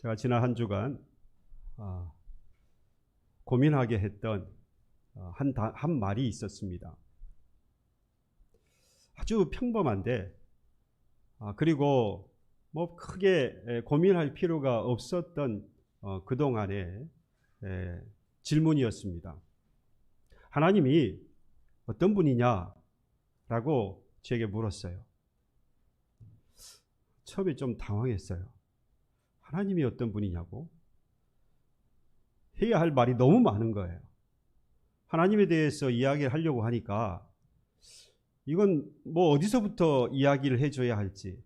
제가 지난 한 주간 고민하게 했던 한 말이 있었습니다. 아주 평범한데 그리고 뭐 크게 고민할 필요가 없었던 그동안의 질문이었습니다. 하나님이 어떤 분이냐라고 제게 물었어요. 처음에 좀 당황했어요. 하나님이 어떤 분이냐고? 해야 할 말이 너무 많은 거예요. 하나님에 대해서 이야기를 하려고 하니까 이건 뭐 어디서부터 이야기를 해줘야 할지,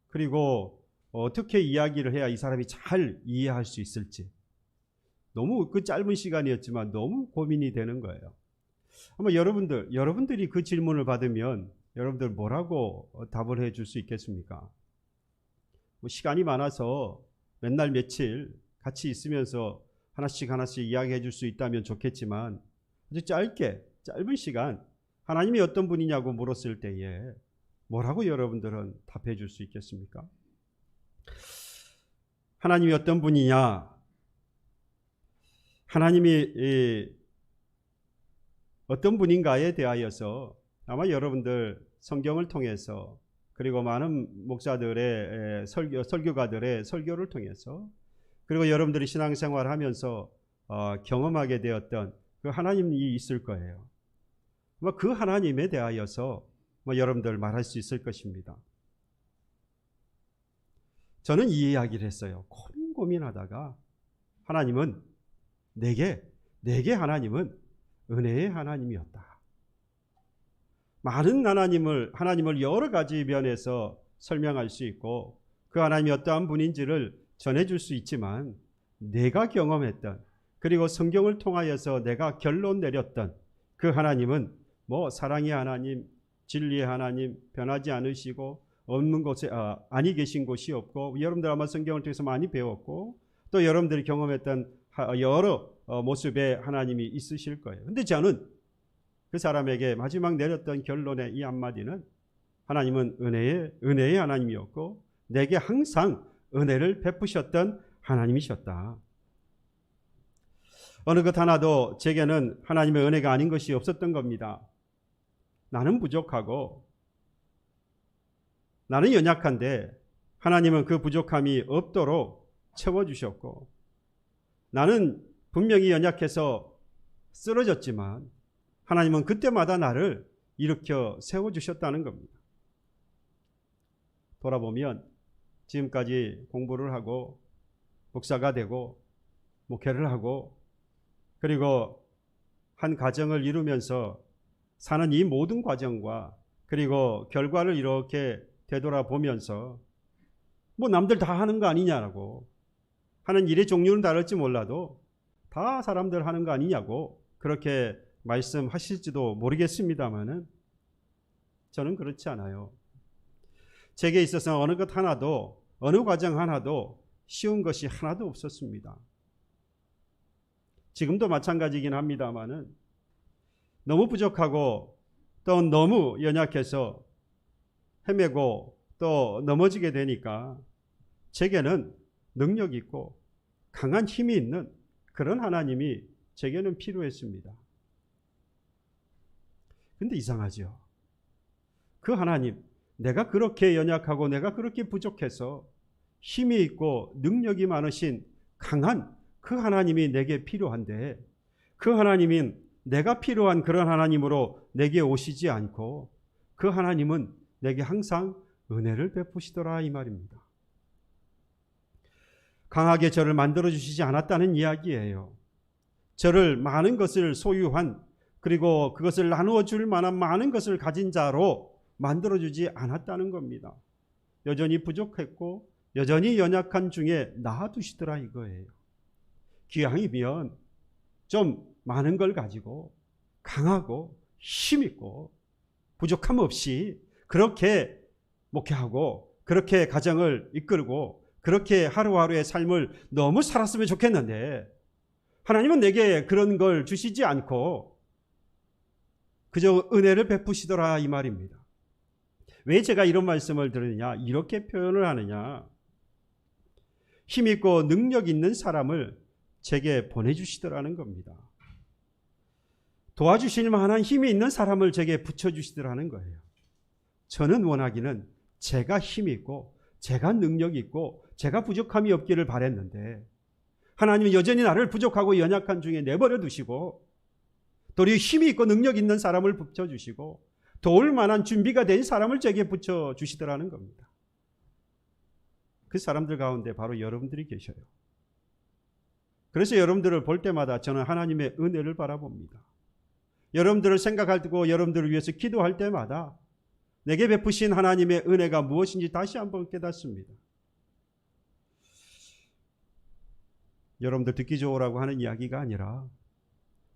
그리고 어떻게 이야기를 해야 이 사람이 잘 이해할 수 있을지, 너무 그 짧은 시간이었지만 너무 고민이 되는 거예요. 아마 여러분들이 그 질문을 받으면 여러분들 뭐라고 답을 해줄 수 있겠습니까? 뭐 시간이 많아서 맨날 며칠 같이 있으면서 하나씩 이야기해 줄 수 있다면 좋겠지만, 아주 짧은 시간 하나님이 어떤 분이냐고 물었을 때에 뭐라고 여러분들은 답해 줄 수 있겠습니까? 하나님이 어떤 분이냐? 하나님이 어떤 분인가에 대하여서 아마 여러분들 성경을 통해서, 그리고 많은 목사들의 설교가들의 설교를 통해서, 그리고 여러분들이 신앙생활을 하면서 경험하게 되었던 그 하나님이 있을 거예요. 그 하나님에 대하여서 여러분들 말할 수 있을 것입니다. 저는 이 이야기를 했어요. 고민하다가 하나님은 내게 하나님은 은혜의 하나님이었다. 많은 하나님을 여러 가지 면에서 설명할 수 있고 그 하나님이 어떠한 분인지를 전해줄 수 있지만, 내가 경험했던, 그리고 성경을 통하여서 내가 결론 내렸던 그 하나님은 사랑의 하나님, 진리의 하나님, 변하지 않으시고 없는 곳에 아니 계신 곳이 없고, 여러분들 아마 성경을 통해서 많이 배웠고 또 여러분들이 경험했던 여러 모습의 하나님이 있으실 거예요. 근데 저는 그 사람에게 마지막 내렸던 결론의 이 한마디는, 하나님은 은혜의 하나님이었고 내게 항상 은혜를 베푸셨던 하나님이셨다. 어느 것 하나도 제게는 하나님의 은혜가 아닌 것이 없었던 겁니다. 나는 부족하고 나는 연약한데 하나님은 그 부족함이 없도록 채워주셨고, 나는 분명히 연약해서 쓰러졌지만 하나님은 그때마다 나를 일으켜 세워주셨다는 겁니다. 돌아보면 지금까지 공부를 하고 목사가 되고 목회를 하고 그리고 한 가정을 이루면서 사는 이 모든 과정과 그리고 결과를 이렇게 되돌아보면서 남들 다 하는 거 아니냐라고, 하는 일의 종류는 다를지 몰라도 다 사람들 하는 거 아니냐고 그렇게 말씀하실지도 모르겠습니다만은 저는 그렇지 않아요. 제게 있어서 어느 것 하나도, 어느 과정 하나도 쉬운 것이 하나도 없었습니다. 지금도 마찬가지긴 합니다만은 너무 부족하고 또 너무 연약해서 헤매고 또 넘어지게 되니까 제게는 능력 있고 강한 힘이 있는 그런 하나님이 제게는 필요했습니다. 근데 이상하죠. 그 하나님, 내가 그렇게 연약하고 내가 그렇게 부족해서 힘이 있고 능력이 많으신 강한 그 하나님이 내게 필요한데, 그 하나님인 내가 필요한 그런 하나님으로 내게 오시지 않고 그 하나님은 내게 항상 은혜를 베푸시더라, 이 말입니다. 강하게 저를 만들어주시지 않았다는 이야기예요. 저를 많은 것을 소유한, 그리고 그것을 나누어 줄 만한 많은 것을 가진 자로 만들어주지 않았다는 겁니다. 여전히 부족했고 여전히 연약한 중에 놔두시더라, 이거예요. 기왕이면 좀 많은 걸 가지고 강하고 힘있고 부족함 없이 그렇게 목회하고 그렇게 가정을 이끌고 그렇게 하루하루의 삶을 너무 살았으면 좋겠는데, 하나님은 내게 그런 걸 주시지 않고 그저 은혜를 베푸시더라, 이 말입니다. 왜 제가 이런 말씀을 드리느냐, 이렇게 표현을 하느냐, 힘있고 능력 있는 사람을 제게 보내주시더라는 겁니다. 도와주실 만한 힘이 있는 사람을 제게 붙여주시더라는 거예요. 저는 원하기는 제가 힘이 있고 제가 능력이 있고 제가 부족함이 없기를 바랬는데 하나님은 여전히 나를 부족하고 연약한 중에 내버려 두시고 도리어 힘이 있고 능력 있는 사람을 붙여주시고 도울 만한 준비가 된 사람을 제게 붙여주시더라는 겁니다. 그 사람들 가운데 바로 여러분들이 계셔요. 그래서 여러분들을 볼 때마다 저는 하나님의 은혜를 바라봅니다. 여러분들을 생각하고 여러분들을 위해서 기도할 때마다 내게 베푸신 하나님의 은혜가 무엇인지 다시 한번 깨닫습니다. 여러분들 듣기 좋으라고 하는 이야기가 아니라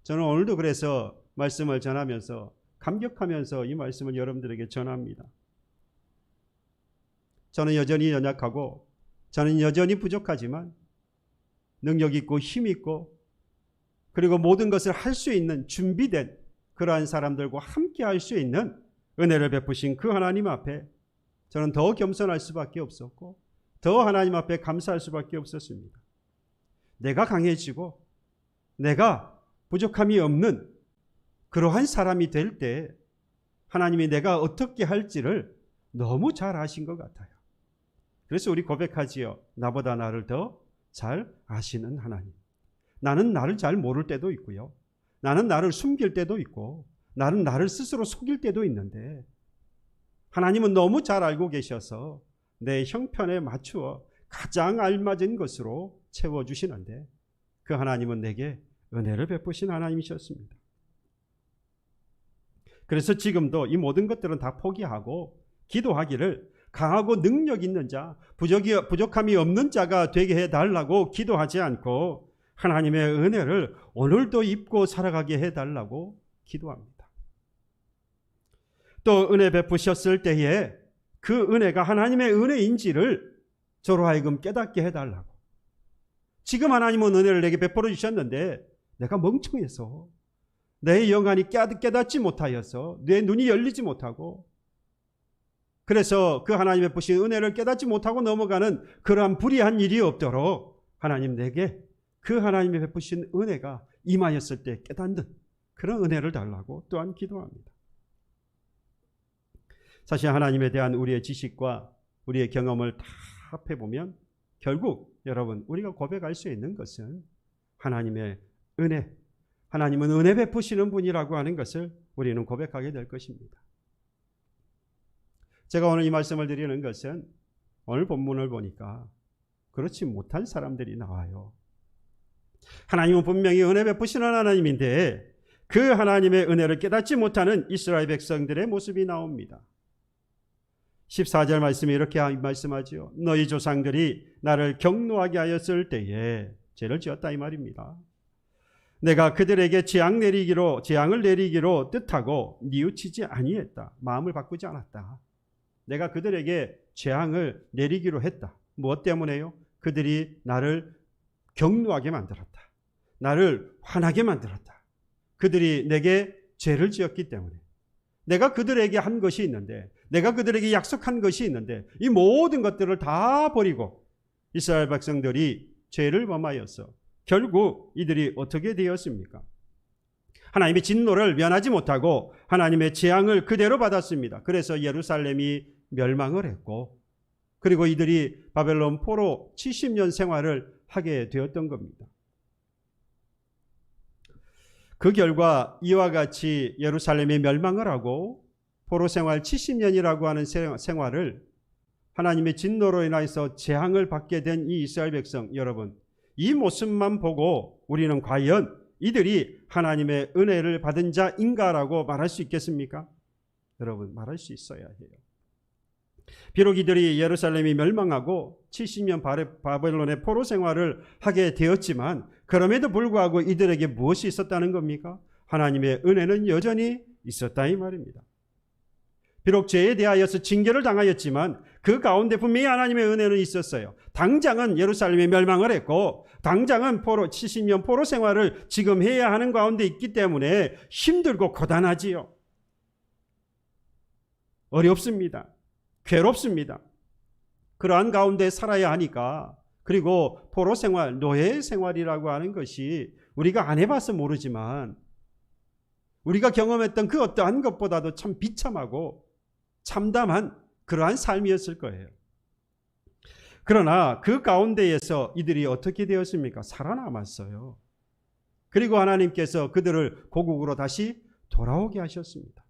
저는 오늘도 그래서 말씀을 전하면서 감격하면서 이 말씀을 여러분들에게 전합니다. 저는 여전히 연약하고 저는 여전히 부족하지만 능력 있고 힘 있고 그리고 모든 것을 할 수 있는 준비된 그러한 사람들과 함께 할 수 있는 은혜를 베푸신 그 하나님 앞에 저는 더 겸손할 수밖에 없었고 더 하나님 앞에 감사할 수밖에 없었습니다. 내가 강해지고 내가 부족함이 없는 그러한 사람이 될 때 하나님이 내가 어떻게 할지를 너무 잘 아신 것 같아요. 그래서 우리 고백하지요. 나보다 나를 더 잘 아시는 하나님. 나는 나를 잘 모를 때도 있고요. 나는 나를 숨길 때도 있고 나는 나를 스스로 속일 때도 있는데 하나님은 너무 잘 알고 계셔서 내 형편에 맞추어 가장 알맞은 것으로 채워주시는데 그 하나님은 내게 은혜를 베푸신 하나님이셨습니다. 그래서 지금도 이 모든 것들은 다 포기하고 기도하기를 강하고 능력 있는 자, 부족함이 없는 자가 되게 해달라고 기도하지 않고 하나님의 은혜를 오늘도 입고 살아가게 해달라고 기도합니다. 또 은혜 베푸셨을 때에 그 은혜가 하나님의 은혜인지를 저로 하여금 깨닫게 해달라고. 지금 하나님은 은혜를 내게 베풀어 주셨는데 내가 멍청해서 내 영안이 깨닫지 못하여서 내 눈이 열리지 못하고 그래서 그 하나님 베푸신 은혜를 깨닫지 못하고 넘어가는 그러한 불의한 일이 없도록 하나님 내게 그 하나님의 베푸신 은혜가 임하였을 때 깨닫는 그런 은혜를 달라고 또한 기도합니다. 사실 하나님에 대한 우리의 지식과 우리의 경험을 다 합해보면 결국 여러분 우리가 고백할 수 있는 것은 하나님의 은혜, 하나님은 은혜 베푸시는 분이라고 하는 것을 우리는 고백하게 될 것입니다. 제가 오늘 이 말씀을 드리는 것은 오늘 본문을 보니까 그렇지 못한 사람들이 나와요. 하나님은 분명히 은혜 베푸시는 하나님인데 그 하나님의 은혜를 깨닫지 못하는 이스라엘 백성들의 모습이 나옵니다. 14절 말씀이 이렇게 말씀하죠. 너희 조상들이 나를 경노하게 하였을 때에 죄를 지었다 이 말입니다. 내가 그들에게 재앙을 내리기로 뜻하고 뉘우치지 아니했다. 마음을 바꾸지 않았다. 내가 그들에게 재앙을 내리기로 했다. 무엇 때문에요? 그들이 나를 경노하게 만들었다. 나를 화나게 만들었다. 그들이 내게 죄를 지었기 때문에 내가 그들에게 한 것이 있는데 내가 그들에게 약속한 것이 있는데 이 모든 것들을 다 버리고 이스라엘 백성들이 죄를 범하여서 결국 이들이 어떻게 되었습니까? 하나님의 진노를 면하지 못하고 하나님의 재앙을 그대로 받았습니다. 그래서 예루살렘이 멸망을 했고 그리고 이들이 바벨론 포로 70년 생활을 하게 되었던 겁니다. 그 결과 이와 같이 예루살렘이 멸망을 하고 포로 생활 70년이라고 하는 생활을 하나님의 진노로 인해서 재앙을 받게 된 이 이스라엘 백성 여러분, 이 모습만 보고 우리는 과연 이들이 하나님의 은혜를 받은 자인가라고 말할 수 있겠습니까? 여러분 말할 수 있어야 해요. 비록 이들이 예루살렘이 멸망하고 70년 바벨론의 포로 생활을 하게 되었지만 그럼에도 불구하고 이들에게 무엇이 있었다는 겁니까? 하나님의 은혜는 여전히 있었다 이 말입니다. 비록 죄에 대하여서 징계를 당하였지만 그 가운데 분명히 하나님의 은혜는 있었어요. 당장은 예루살렘이 멸망을 했고 당장은 70년 포로 생활을 지금 해야 하는 가운데 있기 때문에 힘들고 고단하지요. 어렵습니다. 괴롭습니다. 그러한 가운데 살아야 하니까 그리고 포로 생활, 노예 생활이라고 하는 것이 우리가 안 해봐서 모르지만 우리가 경험했던 그 어떠한 것보다도 참 비참하고 참담한 그러한 삶이었을 거예요. 그러나 그 가운데에서 이들이 어떻게 되었습니까? 살아남았어요. 그리고 하나님께서 그들을 고국으로 다시 돌아오게 하셨습니다.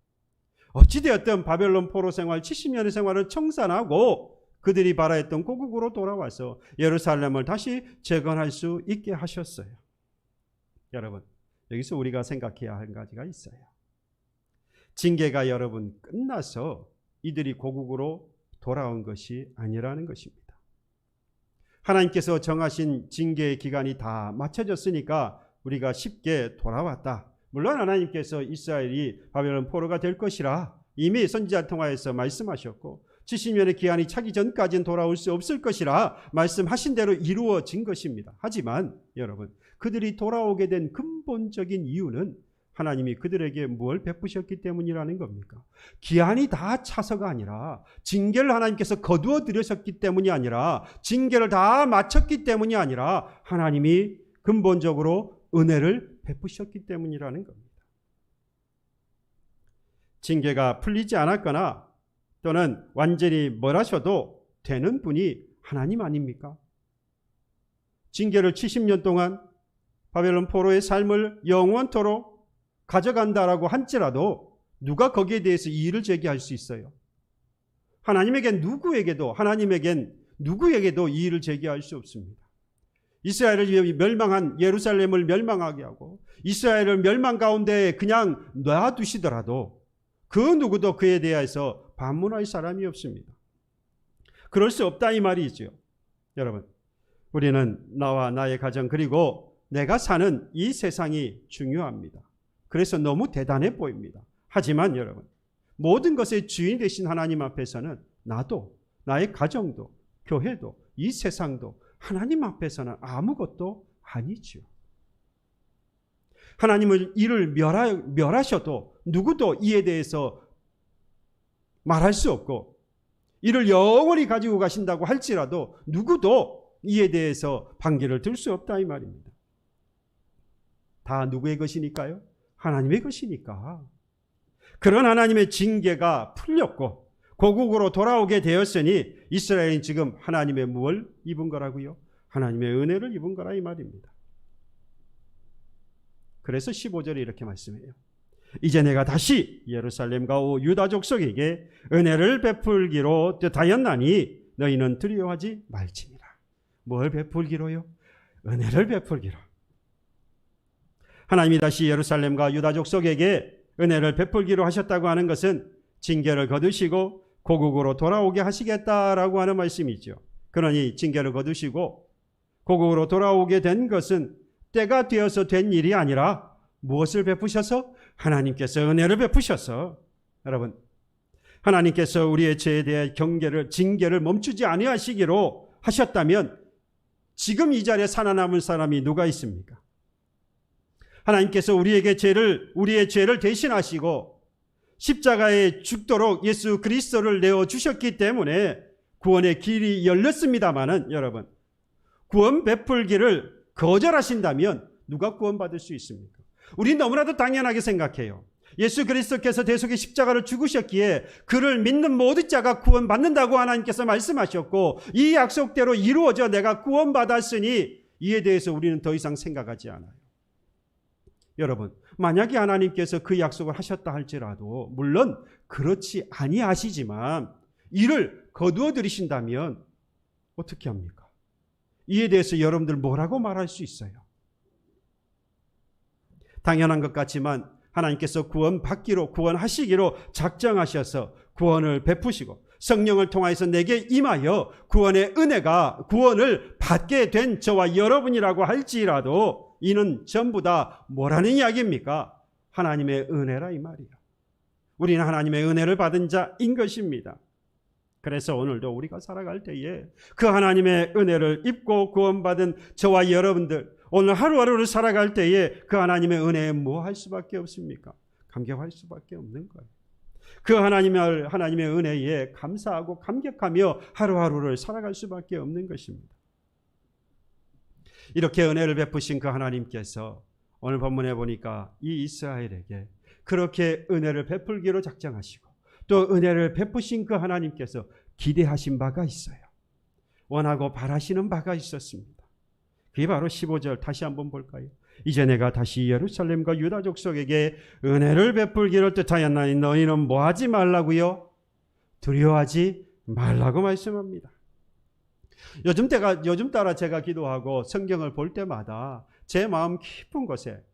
어찌되었든 바벨론 포로 생활 70년의 생활을 청산하고 그들이 바라했던 고국으로 돌아와서 예루살렘을 다시 재건할 수 있게 하셨어요. 여러분, 여기서 우리가 생각해야 할 가지가 있어요. 징계가 여러분 끝나서 이들이 고국으로 돌아온 것이 아니라는 것입니다. 하나님께서 정하신 징계의 기간이 다 맞춰졌으니까 우리가 쉽게 돌아왔다. 물론 하나님께서 이스라엘이 바벨론 포로가 될 것이라 이미 선지자 통하여서 말씀하셨고 70년의 기한이 차기 전까지는 돌아올 수 없을 것이라 말씀하신 대로 이루어진 것입니다. 하지만 여러분, 그들이 돌아오게 된 근본적인 이유는 하나님이 그들에게 뭘 베푸셨기 때문이라는 겁니까? 기한이 다 차서가 아니라 징계를 하나님께서 거두어 들으셨기 때문이 아니라 징계를 다 마쳤기 때문이 아니라 하나님이 근본적으로 은혜를 베푸셨기 때문이라는 겁니다. 징계가 풀리지 않았거나 또는 완전히 멀어셔도 되는 분이 하나님 아닙니까? 징계를 70년 동안 바벨론 포로의 삶을 영원토록 가져간다라고 할지라도 누가 거기에 대해서 이의를 제기할 수 있어요? 하나님에겐 누구에게도 이의를 제기할 수 없습니다. 이스라엘을 멸망한 예루살렘을 멸망하게 하고 이스라엘을 멸망 가운데 그냥 놔두시더라도 그 누구도 그에 대해서 반문할 사람이 없습니다. 그럴 수 없다 이 말이죠. 여러분, 우리는 나와 나의 가정 그리고 내가 사는 이 세상이 중요합니다. 그래서 너무 대단해 보입니다. 하지만 여러분, 모든 것의 주인 되신 하나님 앞에서는 나도, 나의 가정도, 교회도, 이 세상도 하나님 앞에서는 아무것도 아니죠. 하나님을 이를 멸하셔도 누구도 이에 대해서 말할 수 없고 이를 영원히 가지고 가신다고 할지라도 누구도 이에 대해서 반기를 들 수 없다 이 말입니다. 다 누구의 것이니까요? 하나님의 것이니까. 그런 하나님의 징계가 풀렸고 고국으로 돌아오게 되었으니 이스라엘은 지금 하나님의 무엇을 입은 거라고요? 하나님의 은혜를 입은 거라 이 말입니다. 그래서 15절에 이렇게 말씀해요. 이제 내가 다시 예루살렘과 유다 족속에게 은혜를 베풀기로 뜻하였나니 너희는 두려워하지 말지니라. 뭘 베풀기로요? 은혜를 베풀기로. 하나님이 다시 예루살렘과 유다 족속에게 은혜를 베풀기로 하셨다고 하는 것은 징계를 거두시고 고국으로 돌아오게 하시겠다라고 하는 말씀이죠. 그러니 징계를 거두시고 고국으로 돌아오게 된 것은 때가 되어서 된 일이 아니라 무엇을 베푸셔서? 하나님께서 은혜를 베푸셔서. 여러분, 하나님께서 우리의 죄에 대해 징계를 멈추지 아니하시기로 하셨다면 지금 이 자리에 살아남은 사람이 누가 있습니까? 하나님께서 우리의 죄를 대신하시고 십자가에 죽도록 예수 그리스도를 내어주셨기 때문에 구원의 길이 열렸습니다마는 여러분, 구원 베풀기를 거절하신다면 누가 구원받을 수 있습니까? 우린 너무나도 당연하게 생각해요. 예수 그리스도께서 대속의 십자가를 죽으셨기에 그를 믿는 모든 자가 구원받는다고 하나님께서 말씀하셨고 이 약속대로 이루어져 내가 구원받았으니 이에 대해서 우리는 더 이상 생각하지 않아요. 여러분, 만약에 하나님께서 그 약속을 하셨다 할지라도 물론 그렇지 아니하시지만 이를 거두어 들이신다면 어떻게 합니까? 이에 대해서 여러분들 뭐라고 말할 수 있어요? 당연한 것 같지만 하나님께서 구원하시기로 작정하셔서 구원을 베푸시고 성령을 통하여서 내게 임하여 구원의 은혜가 구원을 받게 된 저와 여러분이라고 할지라도 이는 전부 다 뭐라는 이야기입니까? 하나님의 은혜라 이 말이에요. 우리는 하나님의 은혜를 받은 자인 것입니다. 그래서 오늘도 우리가 살아갈 때에 그 하나님의 은혜를 입고 구원받은 저와 여러분들 오늘 하루하루를 살아갈 때에 그 하나님의 은혜에 뭐 할 수밖에 없습니까? 감격할 수밖에 없는 거예요. 그 하나님의 은혜에 감사하고 감격하며 하루하루를 살아갈 수밖에 없는 것입니다. 이렇게 은혜를 베푸신 그 하나님께서 오늘 본문에 보니까 이 이스라엘에게 그렇게 은혜를 베풀기로 작정하시고 또 은혜를 베푸신 그 하나님께서 기대하신 바가 있어요. 원하고 바라시는 바가 있었습니다. 그게 바로 15절 다시 한번 볼까요? 이제 내가 다시 예루살렘과 유다 족속에게 은혜를 베풀기를 뜻하였나니 너희는 뭐하지 말라고요? 두려워하지 말라고 말씀합니다. 요즘 따라 제가 기도하고 성경을 볼 때마다 제 마음 깊은 곳에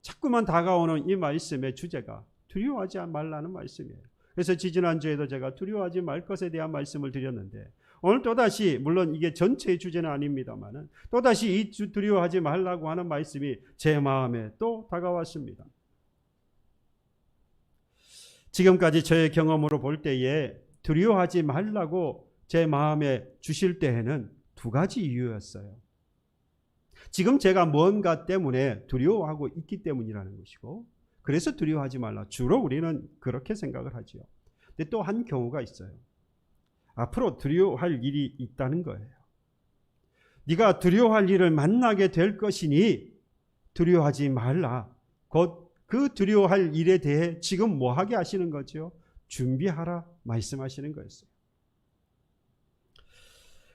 자꾸만 다가오는 이 말씀의 주제가 두려워하지 말라는 말씀이에요. 그래서 지지난주에도 제가 두려워하지 말 것에 대한 말씀을 드렸는데 오늘 또다시, 물론 이게 전체의 주제는 아닙니다만 또다시 이 두려워하지 말라고 하는 말씀이 제 마음에 또 다가왔습니다. 지금까지 저의 경험으로 볼 때에 두려워하지 말라고 제 마음에 주실 때에는 두 가지 이유였어요. 지금 제가 뭔가 때문에 두려워하고 있기 때문이라는 것이고, 그래서 두려워하지 말라. 주로 우리는 그렇게 생각을 하죠. 근데 또 한 경우가 있어요. 앞으로 두려워할 일이 있다는 거예요. 네가 두려워할 일을 만나게 될 것이니 두려워하지 말라. 곧 그 두려워할 일에 대해 지금 뭐 하게 하시는 거죠? 준비하라 말씀하시는 거였어요.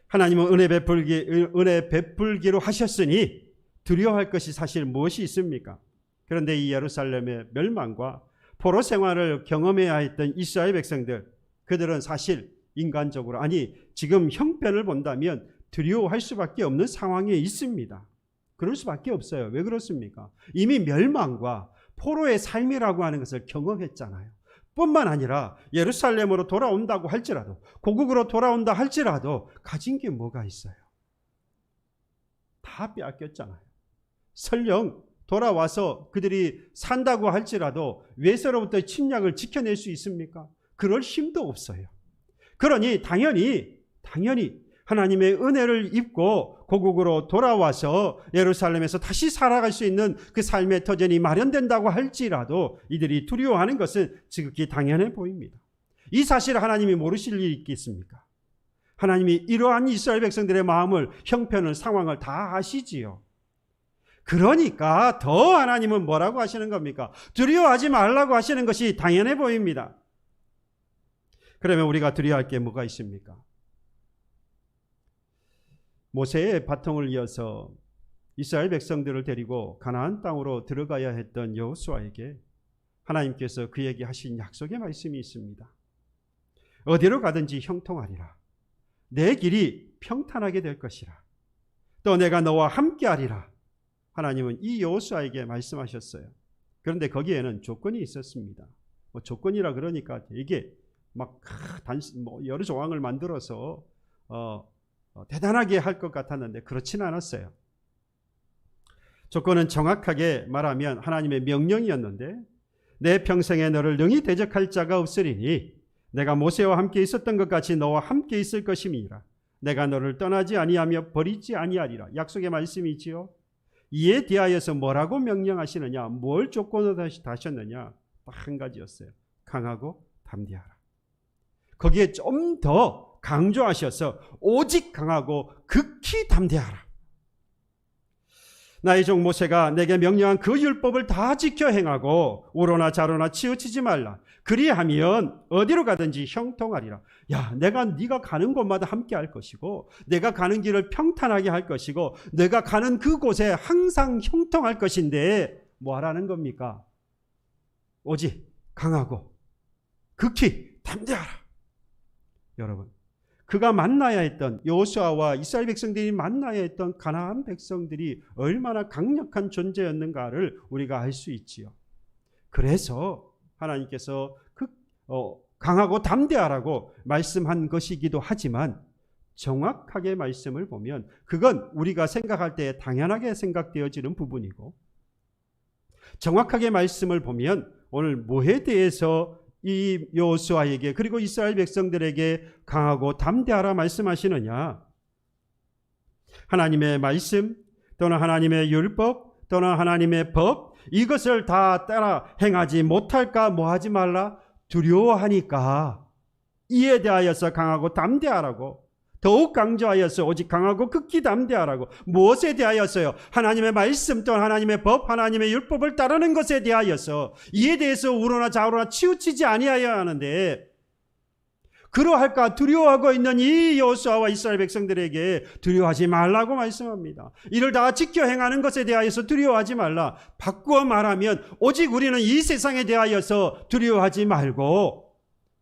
하나님은 은혜 베풀기로 하셨으니 두려워할 것이 사실 무엇이 있습니까? 그런데 이 예루살렘의 멸망과 포로 생활을 경험해야 했던 이스라엘 백성들, 그들은 사실 인간적으로, 아니 지금 형편을 본다면 두려워할 수밖에 없는 상황에 있습니다. 그럴 수밖에 없어요. 왜 그렇습니까? 이미 멸망과 포로의 삶이라고 하는 것을 경험했잖아요. 뿐만 아니라 예루살렘으로 돌아온다고 할지라도, 고국으로 돌아온다 할지라도 가진 게 뭐가 있어요? 다 빼앗겼잖아요. 설령 돌아와서 그들이 산다고 할지라도 외세로부터 침략을 지켜낼 수 있습니까? 그럴 힘도 없어요. 그러니 당연히 하나님의 은혜를 입고 고국으로 돌아와서 예루살렘에서 다시 살아갈 수 있는 그 삶의 터전이 마련된다고 할지라도 이들이 두려워하는 것은 지극히 당연해 보입니다. 이 사실을 하나님이 모르실 일이 있겠습니까? 하나님이 이러한 이스라엘 백성들의 마음을, 형편을, 상황을 다 아시지요. 그러니까 더 하나님은 뭐라고 하시는 겁니까? 두려워하지 말라고 하시는 것이 당연해 보입니다. 그러면 우리가 두려워할 게 뭐가 있습니까? 모세의 바통을 이어서 이스라엘 백성들을 데리고 가나안 땅으로 들어가야 했던 여호수아에게 하나님께서 그에게 하신 약속의 말씀이 있습니다. 어디로 가든지 형통하리라. 내 길이 평탄하게 될 것이라. 또 내가 너와 함께하리라. 하나님은 이 여호수아에게 말씀하셨어요. 그런데 거기에는 조건이 있었습니다. 조건이라 그러니까 이게 막 여러 조항을 만들어서 대단하게 할 것 같았는데 그렇지는 않았어요. 조건은 정확하게 말하면 하나님의 명령이었는데, 내 평생에 너를 능히 대적할 자가 없으리니 내가 모세와 함께 있었던 것 같이 너와 함께 있을 것임이라. 내가 너를 떠나지 아니하며 버리지 아니하리라. 약속의 말씀이지요. 이에 대하여서 뭐라고 명령하시느냐, 뭘 조건으로 다셨느냐, 딱 한 가지였어요. 강하고 담대하라. 거기에 좀 더 강조하셔서 오직 강하고 극히 담대하라. 나의 종 모세가 내게 명령한 그 율법을 다 지켜 행하고 우로나 좌로나 치우치지 말라. 그리하면 어디로 가든지 형통하리라. 야, 내가 네가 가는 곳마다 함께 할 것이고, 내가 가는 길을 평탄하게 할 것이고, 내가 가는 그곳에 항상 형통할 것인데 뭐 하라는 겁니까? 오직 강하고 극히 담대하라. 여러분, 그가 만나야 했던, 여호수아와 이스라엘 백성들이 만나야 했던 가나안 백성들이 얼마나 강력한 존재였는가를 우리가 알 수 있지요. 그래서 하나님께서 강하고 담대하라고 말씀한 것이기도 하지만, 정확하게 말씀을 보면 그건 우리가 생각할 때 당연하게 생각되어지는 부분이고, 정확하게 말씀을 보면 오늘 뭐에 대해서 이 여호수아에게 그리고 이스라엘 백성들에게 강하고 담대하라 말씀하시느냐? 하나님의 말씀 또는 하나님의 율법 또는 하나님의 법, 이것을 다 따라 행하지 못할까 뭐하지 말라? 두려워하니까 이에 대하여서 강하고 담대하라고, 더욱 강조하였어. 오직 강하고 극히 담대하라고. 무엇에 대하여서요? 하나님의 말씀 또는 하나님의 법, 하나님의 율법을 따르는 것에 대하여서. 이에 대해서 우러나 좌우로나 치우치지 아니하여야 하는데, 그러할까 두려워하고 있는 이 여호수아와 이스라엘 백성들에게 두려워하지 말라고 말씀합니다. 이를 다 지켜 행하는 것에 대하여서 두려워하지 말라. 바꾸어 말하면 오직 우리는 이 세상에 대하여서 두려워하지 말고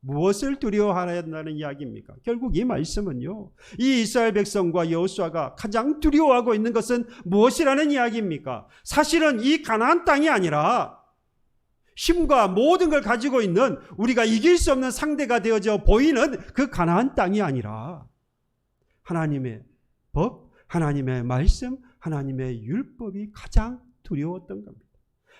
무엇을 두려워하야 한다는 이야기입니까? 결국 이 말씀은요, 이 이스라엘 백성과 여호수아가 가장 두려워하고 있는 것은 무엇이라는 이야기입니까? 사실은 이 가나안 땅이 아니라 힘과 모든 걸 가지고 있는 우리가 이길 수 없는 상대가 되어져 보이는 그 가나안 땅이 아니라 하나님의 법, 하나님의 말씀, 하나님의 율법이 가장 두려웠던 겁니다.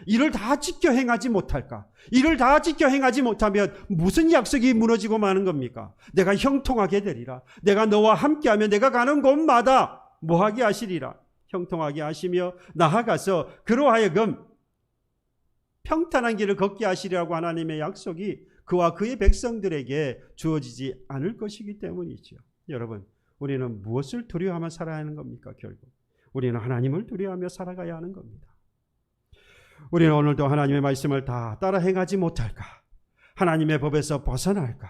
이를 다 지켜 행하지 못할까? 이를 다 지켜 행하지 못하면 무슨 약속이 무너지고 마는 겁니까? 내가 형통하게 되리라. 내가 너와 함께하면 내가 가는 곳마다 뭐하게 하시리라. 형통하게 하시며 나아가서 그로 하여금 평탄한 길을 걷게 하시리라고 하나님의 약속이 그와 그의 백성들에게 주어지지 않을 것이기 때문이죠. 여러분, 우리는 무엇을 두려워하며 살아야 하는 겁니까? 결국 우리는 하나님을 두려워하며 살아가야 하는 겁니다. 우리는 오늘도 하나님의 말씀을 다 따라 행하지 못할까? 하나님의 법에서 벗어날까?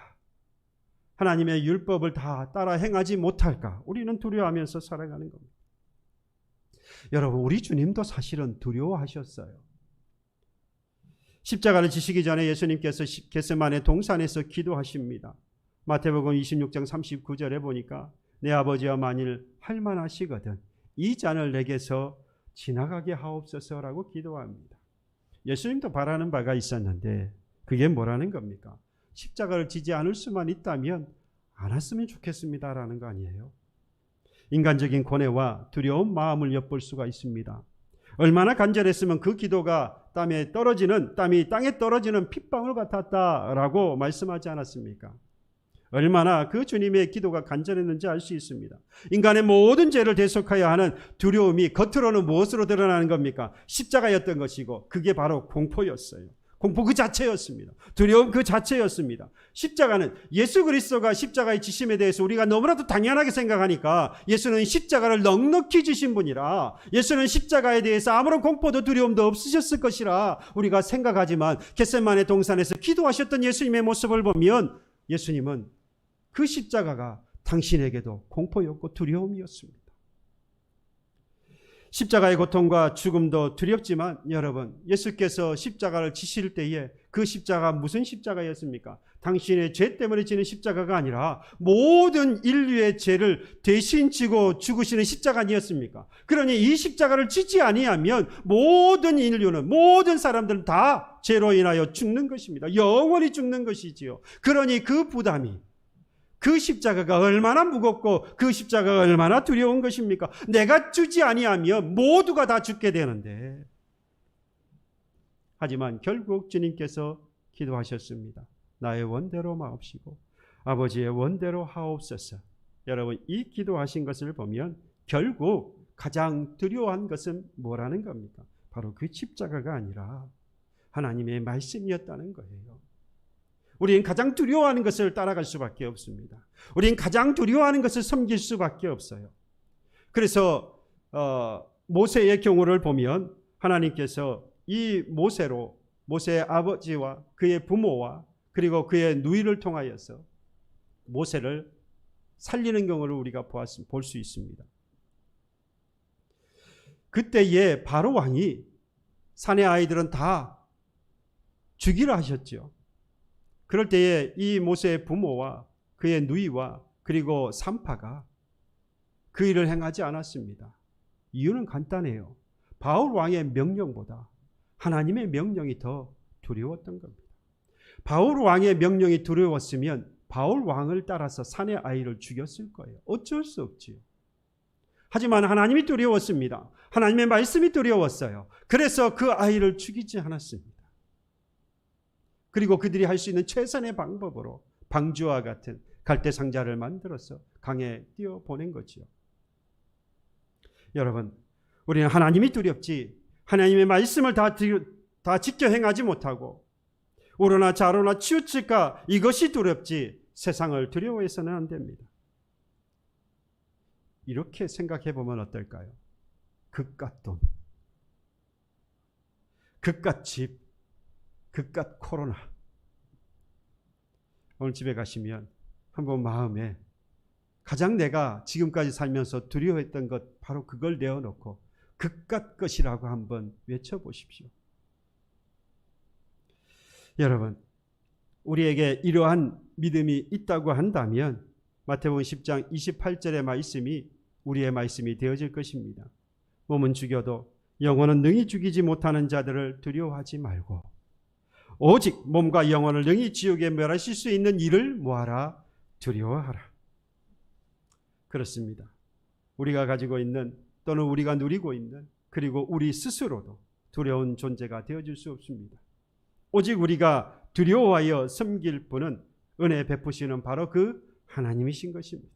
하나님의 율법을 다 따라 행하지 못할까? 우리는 두려워하면서 살아가는 겁니다. 여러분, 우리 주님도 사실은 두려워하셨어요. 십자가를 지시기 전에 예수님께서 겟세마네 동산에서 기도하십니다. 마태복음 26장 39절에 보니까 내 아버지와 만일 할만하시거든 이 잔을 내게서 지나가게 하옵소서라고 기도합니다. 예수님도 바라는 바가 있었는데 그게 뭐라는 겁니까? 십자가를 지지 않을 수만 있다면 안 왔으면 좋겠습니다라는 거 아니에요? 인간적인 고뇌와 두려운 마음을 엿볼 수가 있습니다. 얼마나 간절했으면 그 기도가 땀이 땅에 떨어지는 핏방울 같았다라고 말씀하지 않았습니까? 얼마나 그 주님의 기도가 간절했는지 알 수 있습니다. 인간의 모든 죄를 대속하여 하는 두려움이 겉으로는 무엇으로 드러나는 겁니까? 십자가였던 것이고 그게 바로 공포였어요. 공포 그 자체였습니다. 두려움 그 자체였습니다. 십자가는 예수 그리스도가 십자가의 지심에 대해서 우리가 너무나도 당연하게 생각하니까 예수는 십자가를 넉넉히 지신 분이라 예수는 십자가에 대해서 아무런 공포도 두려움도 없으셨을 것이라 우리가 생각하지만 겟세마네 동산에서 기도하셨던 예수님의 모습을 보면 예수님은 그 십자가가 당신에게도 공포였고 두려움이었습니다. 십자가의 고통과 죽음도 두렵지만 여러분, 예수께서 십자가를 지실 때에 그 십자가 무슨 십자가였습니까? 당신의 죄 때문에 지는 십자가가 아니라 모든 인류의 죄를 대신 지고 죽으시는 십자가 아니었습니까? 그러니 이 십자가를 지지 아니하면 모든 인류는, 모든 사람들은 다 죄로 인하여 죽는 것입니다. 영원히 죽는 것이지요. 그러니 그 부담이, 그 십자가가 얼마나 무겁고 그 십자가가 얼마나 두려운 것입니까? 내가 주지 아니하면 모두가 다 죽게 되는데. 하지만 결국 주님께서 기도하셨습니다. 나의 원대로 마옵시고 아버지의 원대로 하옵소서. 여러분, 이 기도하신 것을 보면 결국 가장 두려워한 것은 뭐라는 겁니까? 바로 그 십자가가 아니라 하나님의 말씀이었다는 거예요. 우리는 가장 두려워하는 것을 따라갈 수밖에 없습니다. 우리는 가장 두려워하는 것을 섬길 수밖에 없어요. 그래서 모세의 경우를 보면 하나님께서 이 모세의 아버지와 그의 부모와 그리고 그의 누이를 통하여서 모세를 살리는 경우를 우리가 볼 수 있습니다. 그때에 바로 왕이 산의 아이들은 다 죽이라 하셨죠. 그럴 때에 이 모세의 부모와 그의 누이와 그리고 산파가 그 일을 행하지 않았습니다. 이유는 간단해요. 바울 왕의 명령보다 하나님의 명령이 더 두려웠던 겁니다. 바울 왕의 명령이 두려웠으면 바울 왕을 따라서 산의 아이를 죽였을 거예요. 어쩔 수 없지요. 하지만 하나님이 두려웠습니다. 하나님의 말씀이 두려웠어요. 그래서 그 아이를 죽이지 않았습니다. 그리고 그들이 할 수 있는 최선의 방법으로 방주와 같은 갈대 상자를 만들어서 강에 띄워보낸 거지요. 여러분, 우리는 하나님이 두렵지 하나님의 말씀을 다 지켜 행하지 못하고 우러나 좌로나 치우칠까 이것이 두렵지 세상을 두려워해서는 안 됩니다. 이렇게 생각해 보면 어떨까요? 그깟 돈, 그깟 집, 그깟 코로나. 오늘 집에 가시면 한번 마음에 가장 내가 지금까지 살면서 두려워했던 것, 바로 그걸 내어놓고 그깟 것이라고 한번 외쳐보십시오. 여러분, 우리에게 이러한 믿음이 있다고 한다면 마태복음 10장 28절의 말씀이 우리의 말씀이 되어질 것입니다. 몸은 죽여도 영혼은 능히 죽이지 못하는 자들을 두려워하지 말고 오직 몸과 영혼을 능히 지옥에 멸하실 수 있는 이를 뭐하라? 두려워하라. 그렇습니다. 우리가 가지고 있는 또는 우리가 누리고 있는, 그리고 우리 스스로도 두려운 존재가 되어줄 수 없습니다. 오직 우리가 두려워하여 섬길 분은 은혜 베푸시는 바로 그 하나님이신 것입니다.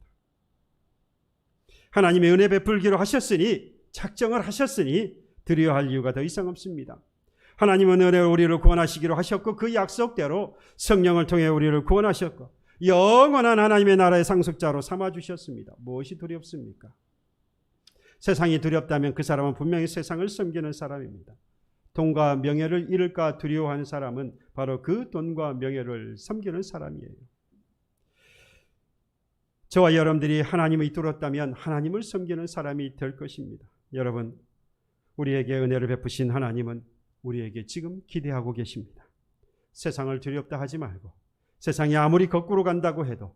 하나님의 은혜 베풀기로 하셨으니, 작정을 하셨으니 두려워할 이유가 더 이상 없습니다. 하나님은 은혜로 우리를 구원하시기로 하셨고 그 약속대로 성령을 통해 우리를 구원하셨고 영원한 하나님의 나라의 상속자로 삼아주셨습니다. 무엇이 두렵습니까? 세상이 두렵다면 그 사람은 분명히 세상을 섬기는 사람입니다. 돈과 명예를 잃을까 두려워하는 사람은 바로 그 돈과 명예를 섬기는 사람이에요. 저와 여러분들이 하나님을 뚫었다면 하나님을 섬기는 사람이 될 것입니다. 여러분, 우리에게 은혜를 베푸신 하나님은 우리에게 지금 기대하고 계십니다. 세상을 두렵다 하지 말고, 세상이 아무리 거꾸로 간다고 해도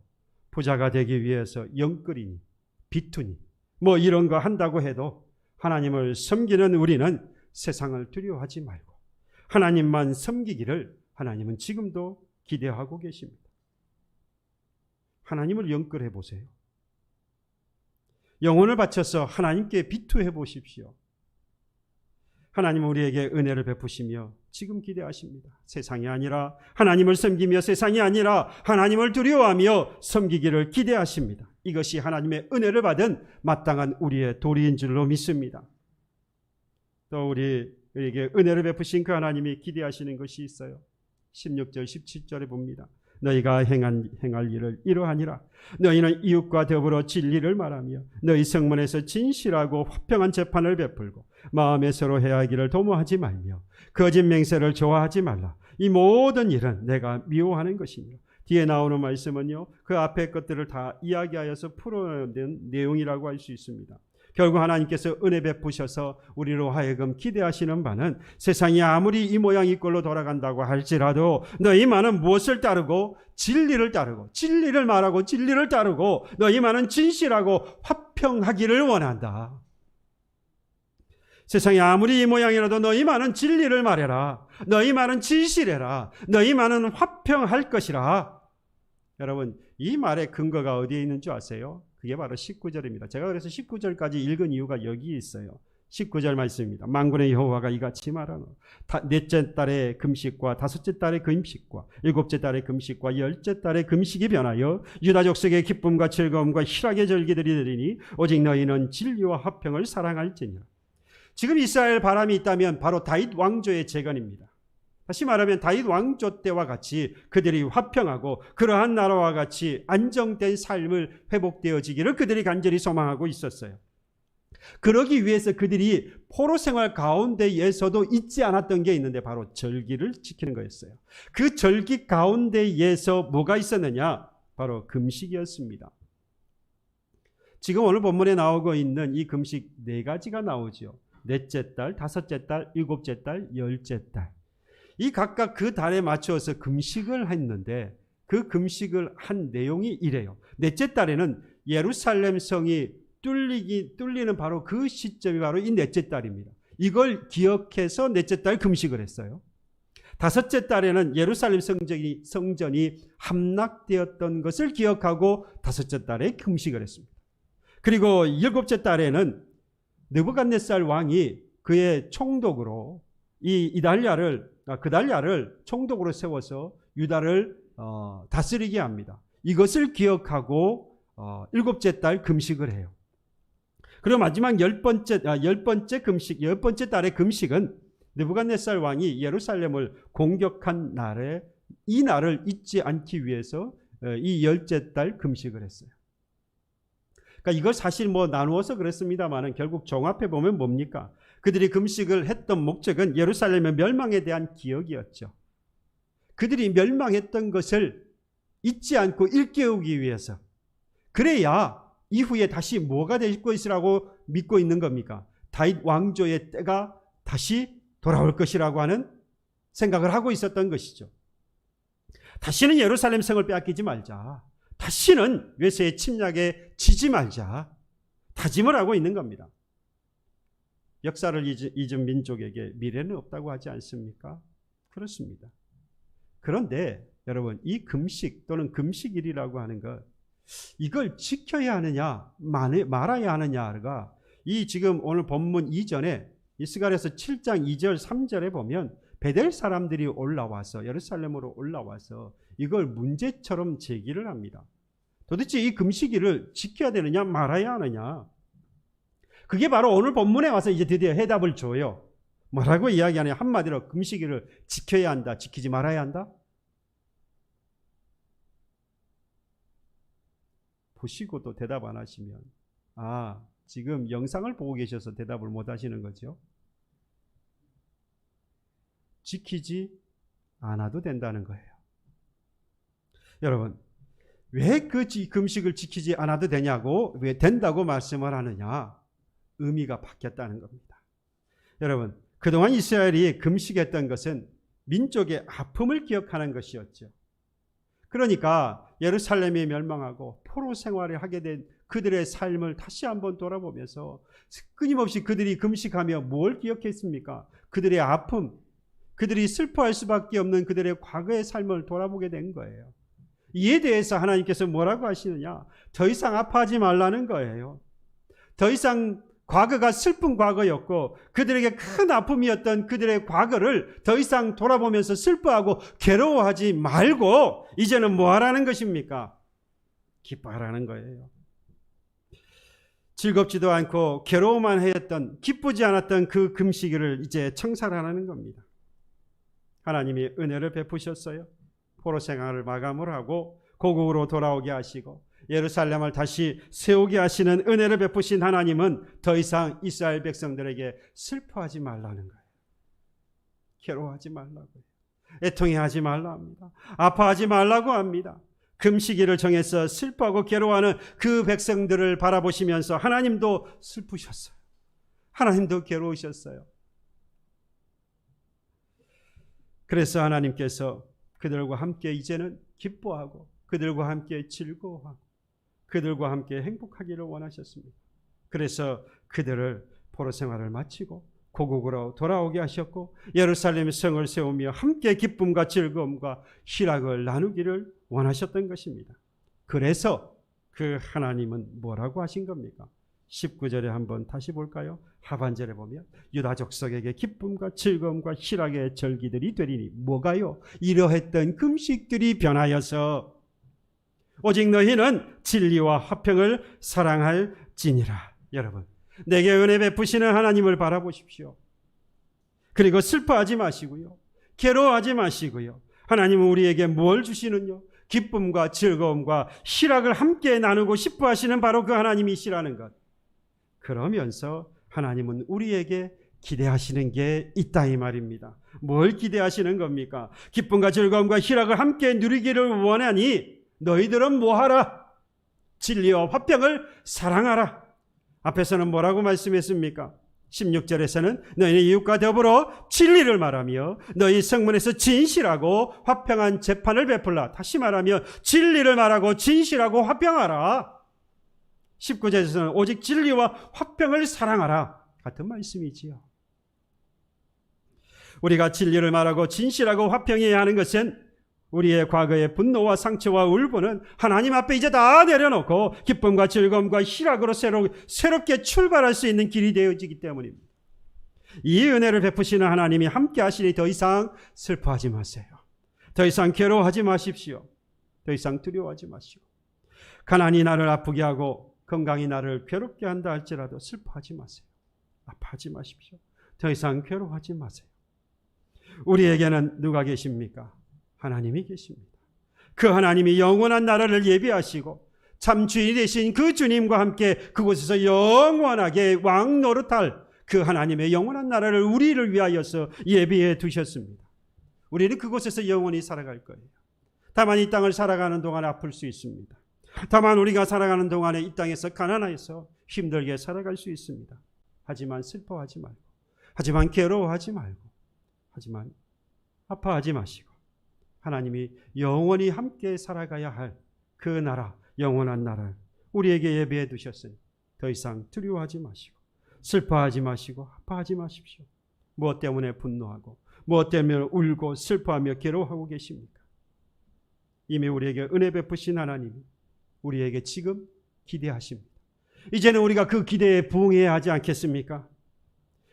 부자가 되기 위해서 영끌이니 비투니 뭐 이런 거 한다고 해도 하나님을 섬기는 우리는 세상을 두려워하지 말고 하나님만 섬기기를 하나님은 지금도 기대하고 계십니다. 하나님을 영끌해 보세요. 영혼을 바쳐서 하나님께 비투해 보십시오. 하나님은 우리에게 은혜를 베푸시며 지금 기대하십니다. 세상이 아니라 하나님을 섬기며, 세상이 아니라 하나님을 두려워하며 섬기기를 기대하십니다. 이것이 하나님의 은혜를 받은 마땅한 우리의 도리인 줄로 믿습니다. 또 우리에게 은혜를 베푸신 그 하나님이 기대하시는 것이 있어요. 16절 17절에 봅니다. 너희가 행할 일을 이러하니라. 너희는 이웃과 더불어 진리를 말하며 너희 성문에서 진실하고 화평한 재판을 베풀고 마음에 서로 해하기를 도모하지 말며 거짓 맹세를 좋아하지 말라. 이 모든 일은 내가 미워하는 것이니라. 뒤에 나오는 말씀은요, 그 앞의 것들을 다 이야기하여서 풀어낸 내용이라고 할 수 있습니다. 결국 하나님께서 은혜 베푸셔서 우리로 하여금 기대하시는 바는 세상이 아무리 이 모양 이 꼴로 돌아간다고 할지라도 너희만은 무엇을 따르고? 진리를 따르고, 진리를 말하고 진리를 따르고 너희만은 진실하고 화평하기를 원한다. 세상이 아무리 이 모양이라도 너희만은 진리를 말해라. 너희만은 진실해라. 너희만은 화평할 것이라. 여러분, 이 말의 근거가 어디에 있는 줄 아세요? 그게 바로 19절입니다. 제가 그래서 19절까지 읽은 이유가 여기 있어요. 19절 말씀입니다. 만군의 여호와가 이같이 말하노. 넷째 달의 금식과 다섯째 달의 금식과 일곱째 달의 금식과 열째 달의 금식이 변하여 유다 족속의 기쁨과 즐거움과 희락의 절기들이 되리니 오직 너희는 진리와 화평을 사랑할지니라. 지금 이스라엘 바람이 있다면 바로 다윗 왕조의 재건입니다. 다시 말하면 다윗 왕조 때와 같이 그들이 화평하고 그러한 나라와 같이 안정된 삶을 회복되어지기를 그들이 간절히 소망하고 있었어요. 그러기 위해서 그들이 포로 생활 가운데에서도 잊지 않았던 게 있는데 바로 절기를 지키는 거였어요. 그 절기 가운데에서 뭐가 있었느냐? 바로 금식이었습니다. 지금 오늘 본문에 나오고 있는 이 금식 네 가지가 나오죠. 넷째 달, 다섯째 달, 일곱째 달, 열째 달. 이 각각 그 달에 맞추어서 금식을 했는데 그 금식을 한 내용이 이래요. 넷째 달에는 예루살렘 성이 뚫리는 바로 그 시점이 바로 이 넷째 달입니다. 이걸 기억해서 넷째 달 금식을 했어요. 다섯째 달에는 예루살렘 성전이 함락되었던 것을 기억하고 다섯째 달에 금식을 했습니다. 그리고 일곱째 달에는 느부갓네살 왕이 그의 총독으로 그달랴를 총독으로 세워서 유다를 다스리게 합니다. 이것을 기억하고 일곱째 달 금식을 해요. 그리고 마지막 열 번째 달의 금식은 느부갓네살 왕이 예루살렘을 공격한 날에 이 날을 잊지 않기 위해서 이 열째 달 금식을 했어요. 그러니까 이걸 사실 뭐 나누어서 그랬습니다만은 결국 종합해 보면 뭡니까? 그들이 금식을 했던 목적은 예루살렘의 멸망에 대한 기억이었죠. 그들이 멸망했던 것을 잊지 않고 일깨우기 위해서. 그래야 이후에 다시 뭐가 될 것이라고 믿고 있는 겁니까? 다윗 왕조의 때가 다시 돌아올 것이라고 하는 생각을 하고 있었던 것이죠. 다시는 예루살렘 성을 빼앗기지 말자. 다시는 외세의 침략에 지지 말자. 다짐을 하고 있는 겁니다. 역사를 잊은 민족에게 미래는 없다고 하지 않습니까? 그렇습니다. 그런데 여러분, 이 금식 또는 금식일이라고 하는 것, 이걸 지켜야 하느냐 말아야 하느냐가 이 지금 오늘 본문 이전에 이스가랴서 7장 2절 3절에 보면 베델 사람들이 올라와서 예루살렘으로 올라와서 이걸 문제처럼 제기를 합니다. 도대체 이 금식일을 지켜야 되느냐 말아야 하느냐. 그게 바로 오늘 본문에 와서 이제 드디어 해답을 줘요. 뭐라고 이야기하냐. 한마디로 금식일을 지켜야 한다, 지키지 말아야 한다. 보시고도 대답 안 하시면 지금 영상을 보고 계셔서 대답을 못 하시는 거죠. 지키지 않아도 된다는 거예요. 여러분, 왜 그 금식을 지키지 않아도 되냐고, 왜 된다고 말씀을 하느냐? 의미가 바뀌었다는 겁니다. 여러분, 그동안 이스라엘이 금식했던 것은 민족의 아픔을 기억하는 것이었죠. 그러니까 예루살렘이 멸망하고 포로 생활을 하게 된 그들의 삶을 다시 한번 돌아보면서 끊임없이 그들이 금식하며 뭘 기억했습니까? 그들의 아픔, 그들이 슬퍼할 수밖에 없는 그들의 과거의 삶을 돌아보게 된 거예요. 이에 대해서 하나님께서 뭐라고 하시느냐? 더 이상 아파하지 말라는 거예요. 더 이상 과거가 슬픈 과거였고 그들에게 큰 아픔이었던 그들의 과거를 더 이상 돌아보면서 슬퍼하고 괴로워하지 말고 이제는 뭐 하라는 것입니까? 기뻐하라는 거예요. 즐겁지도 않고 괴로워만 했던, 기쁘지 않았던 그 금식일을 이제 청산하라는 겁니다. 하나님이 은혜를 베푸셨어요. 포로 생활을 마감을 하고 고국으로 돌아오게 하시고 예루살렘을 다시 세우게 하시는 은혜를 베푸신 하나님은 더 이상 이스라엘 백성들에게 슬퍼하지 말라는 거예요. 괴로워하지 말라고요. 애통해하지 말라 합니다. 아파하지 말라고 합니다. 금식일을 정해서 슬퍼하고 괴로워하는 그 백성들을 바라보시면서 하나님도 슬프셨어요. 하나님도 괴로우셨어요. 그래서 하나님께서 그들과 함께 이제는 기뻐하고 그들과 함께 즐거워하고 그들과 함께 행복하기를 원하셨습니다. 그래서 그들을 포로 생활을 마치고 고국으로 돌아오게 하셨고 예루살렘 성을 세우며 함께 기쁨과 즐거움과 희락을 나누기를 원하셨던 것입니다. 그래서 그 하나님은 뭐라고 하신 겁니까? 19절에 한번 다시 볼까요? 하반절에 보면 유다 족속에게 기쁨과 즐거움과 희락의 절기들이 되리니 뭐가요? 이러했던 금식들이 변하여서 오직 너희는 진리와 화평을 사랑할지니라. 여러분, 내게 은혜 베푸시는 하나님을 바라보십시오. 그리고 슬퍼하지 마시고요. 괴로워하지 마시고요. 하나님은 우리에게 뭘 주시는요? 기쁨과 즐거움과 희락을 함께 나누고 싶어 하시는 바로 그 하나님이시라는 것. 그러면서 하나님은 우리에게 기대하시는 게 있다 이 말입니다. 뭘 기대하시는 겁니까? 기쁨과 즐거움과 희락을 함께 누리기를 원하니 너희들은 뭐하라? 진리와 화평을 사랑하라. 앞에서는 뭐라고 말씀했습니까? 16절에서는 너희는 이웃과 더불어 진리를 말하며 너희 성문에서 진실하고 화평한 재판을 베풀라. 다시 말하면 진리를 말하고 진실하고 화평하라. 19절에서는 오직 진리와 화평을 사랑하라. 같은 말씀이지요. 우리가 진리를 말하고 진실하고 화평해야 하는 것은 우리의 과거의 분노와 상처와 울분은 하나님 앞에 이제 다 내려놓고 기쁨과 즐거움과 희락으로 새롭게 출발할 수 있는 길이 되어지기 때문입니다. 이 은혜를 베푸시는 하나님이 함께 하시니 더 이상 슬퍼하지 마세요. 더 이상 괴로워하지 마십시오. 더 이상 두려워하지 마시고 가난이 나를 아프게 하고 건강이 나를 괴롭게 한다 할지라도 슬퍼하지 마세요. 아파하지 마십시오. 더 이상 괴로워하지 마세요. 우리에게는 누가 계십니까? 하나님이 계십니다. 그 하나님이 영원한 나라를 예비하시고 참 주인이 되신 그 주님과 함께 그곳에서 영원하게 왕 노릇할 그 하나님의 영원한 나라를 우리를 위하여서 예비해 두셨습니다. 우리는 그곳에서 영원히 살아갈 거예요. 다만 이 땅을 살아가는 동안 아플 수 있습니다. 다만 우리가 살아가는 동안에 이 땅에서 가난해서 힘들게 살아갈 수 있습니다. 하지만 슬퍼하지 말고, 하지만 괴로워하지 말고, 하지만 아파하지 마시고, 하나님이 영원히 함께 살아가야 할 그 나라, 영원한 나라를 우리에게 예비해 두셨으니 더 이상 두려워하지 마시고, 슬퍼하지 마시고, 아파하지 마십시오. 무엇 때문에 분노하고, 무엇 때문에 울고 슬퍼하며 괴로워하고 계십니까? 이미 우리에게 은혜 베푸신 하나님이 우리에게 지금 기대하십니다. 이제는 우리가 그 기대에 부응해야 하지 않겠습니까?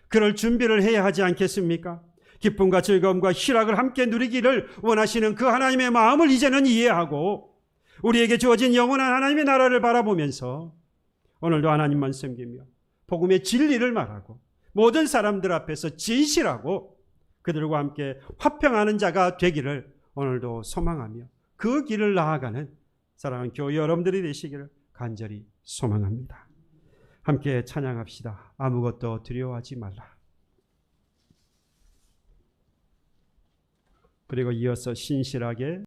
그럴 준비를 해야 하지 않겠습니까? 기쁨과 즐거움과 희락을 함께 누리기를 원하시는 그 하나님의 마음을 이제는 이해하고 우리에게 주어진 영원한 하나님의 나라를 바라보면서 오늘도 하나님만 섬기며 복음의 진리를 말하고 모든 사람들 앞에서 진실하고 그들과 함께 화평하는 자가 되기를 오늘도 소망하며 그 길을 나아가는 사랑하는 교회 여러분들이 되시기를 간절히 소망합니다. 함께 찬양합시다. 아무것도 두려워하지 말라. 그리고 이어서 신실하게